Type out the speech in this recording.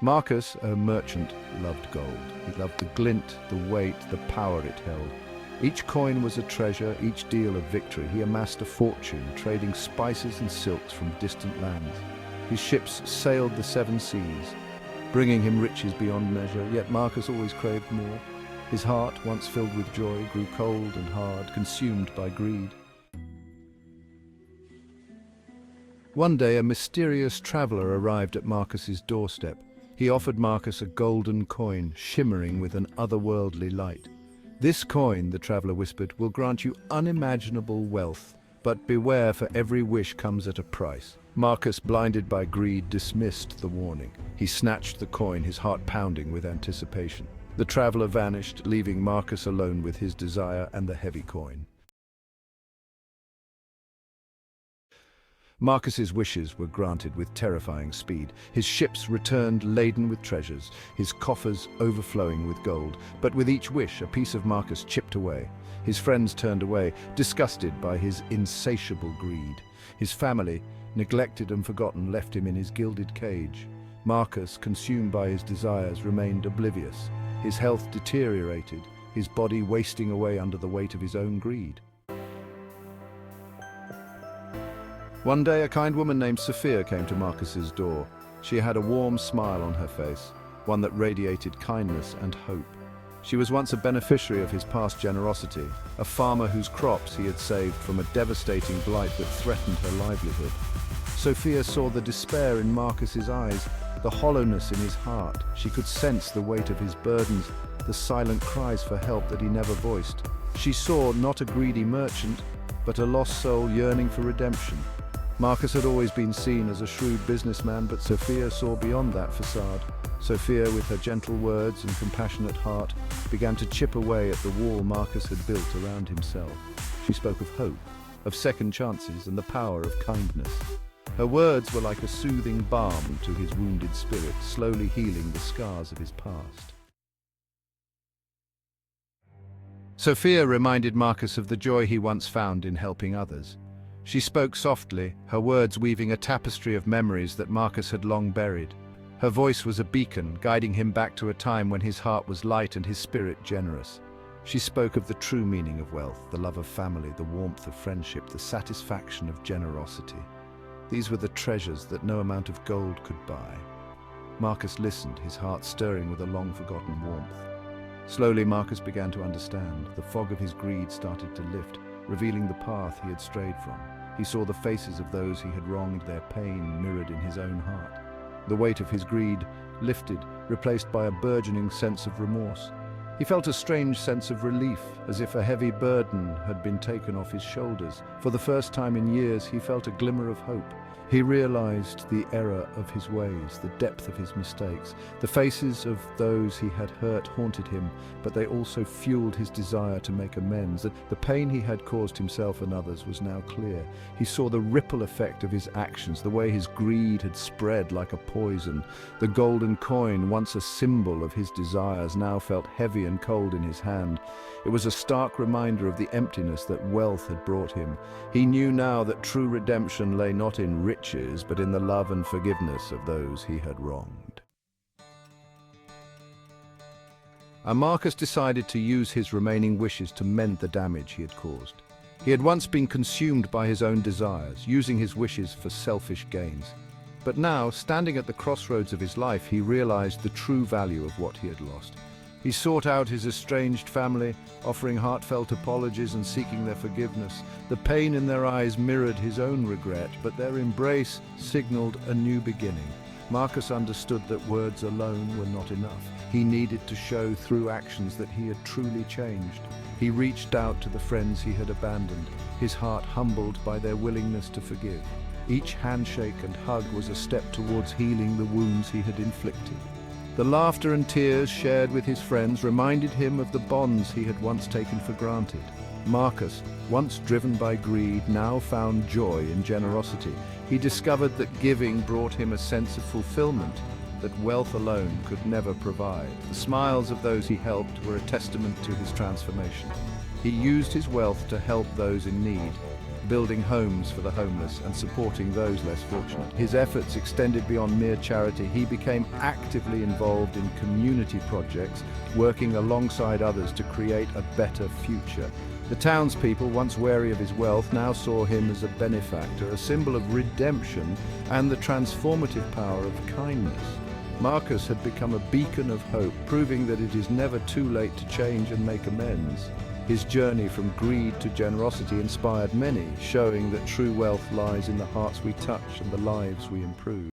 Marcus, a merchant, loved gold. He loved the glint, the weight, the power it held. Each coin was a treasure, each deal a victory. He amassed a fortune, trading spices and silks from distant lands. His ships sailed the seven seas, bringing him riches beyond measure, yet Marcus always craved more. His heart, once filled with joy, grew cold and hard, consumed by greed. One day, a mysterious traveler arrived at Marcus's doorstep. He offered Marcus a golden coin, shimmering with an otherworldly light. "This coin," the traveler whispered, "will grant you unimaginable wealth, but beware, for every wish comes at a price." Marcus, blinded by greed, dismissed the warning. He snatched the coin, his heart pounding with anticipation. The traveler vanished, leaving Marcus alone with his desire and the heavy coin. Marcus's wishes were granted with terrifying speed. His ships returned laden with treasures, his coffers overflowing with gold. But with each wish, a piece of Marcus chipped away. His friends turned away, disgusted by his insatiable greed. His family, neglected and forgotten, left him in his gilded cage. Marcus, consumed by his desires, remained oblivious. His health deteriorated, his body wasting away under the weight of his own greed. One day, a kind woman named Sophia came to Marcus's door. She had a warm smile on her face, one that radiated kindness and hope. She was once a beneficiary of his past generosity, a farmer whose crops he had saved from a devastating blight that threatened her livelihood. Sophia saw the despair in Marcus's eyes, the hollowness in his heart. She could sense the weight of his burdens, the silent cries for help that he never voiced. She saw not a greedy merchant, but a lost soul yearning for redemption. Marcus had always been seen as a shrewd businessman, but Sophia saw beyond that facade. Sophia, with her gentle words and compassionate heart, began to chip away at the wall Marcus had built around himself. She spoke of hope, of second chances, and the power of kindness. Her words were like a soothing balm to his wounded spirit, slowly healing the scars of his past. Sophia reminded Marcus of the joy he once found in helping others. She spoke softly, her words weaving a tapestry of memories that Marcus had long buried. Her voice was a beacon, guiding him back to a time when his heart was light and his spirit generous. She spoke of the true meaning of wealth, the love of family, the warmth of friendship, the satisfaction of generosity. These were the treasures that no amount of gold could buy. Marcus listened, his heart stirring with a long-forgotten warmth. Slowly, Marcus began to understand. The fog of his greed started to lift, revealing the path he had strayed from. He saw the faces of those he had wronged, their pain mirrored in his own heart. The weight of his greed lifted, replaced by a burgeoning sense of remorse. He felt a strange sense of relief, as if a heavy burden had been taken off his shoulders. For the first time in years, he felt a glimmer of hope. He realized the error of his ways, the depth of his mistakes. The faces of those he had hurt haunted him, but they also fueled his desire to make amends. The pain he had caused himself and others was now clear. He saw the ripple effect of his actions, the way his greed had spread like a poison. The golden coin, once a symbol of his desires, now felt heavy and cold in his hand. It was a stark reminder of the emptiness that wealth had brought him. He knew now that true redemption lay not in riches, but in the love and forgiveness of those he had wronged. And Marcus decided to use his remaining wishes to mend the damage he had caused. He had once been consumed by his own desires, using his wishes for selfish gains. But now, standing at the crossroads of his life, he realized the true value of what he had lost. He sought out his estranged family, offering heartfelt apologies and seeking their forgiveness. The pain in their eyes mirrored his own regret, but their embrace signaled a new beginning. Marcus understood that words alone were not enough. He needed to show through actions that he had truly changed. He reached out to the friends he had abandoned, his heart humbled by their willingness to forgive. Each handshake and hug was a step towards healing the wounds he had inflicted. The laughter and tears shared with his friends reminded him of the bonds he had once taken for granted. Marcus, once driven by greed, now found joy in generosity. He discovered that giving brought him a sense of fulfillment that wealth alone could never provide. The smiles of those he helped were a testament to his transformation. He used his wealth to help those in need, building homes for the homeless and supporting those less fortunate. His efforts extended beyond mere charity. He became actively involved in community projects, working alongside others to create a better future. The townspeople, once wary of his wealth, now saw him as a benefactor, a symbol of redemption and the transformative power of kindness. Marcus had become a beacon of hope, proving that it is never too late to change and make amends. His journey from greed to generosity inspired many, showing that true wealth lies in the hearts we touch and the lives we improve.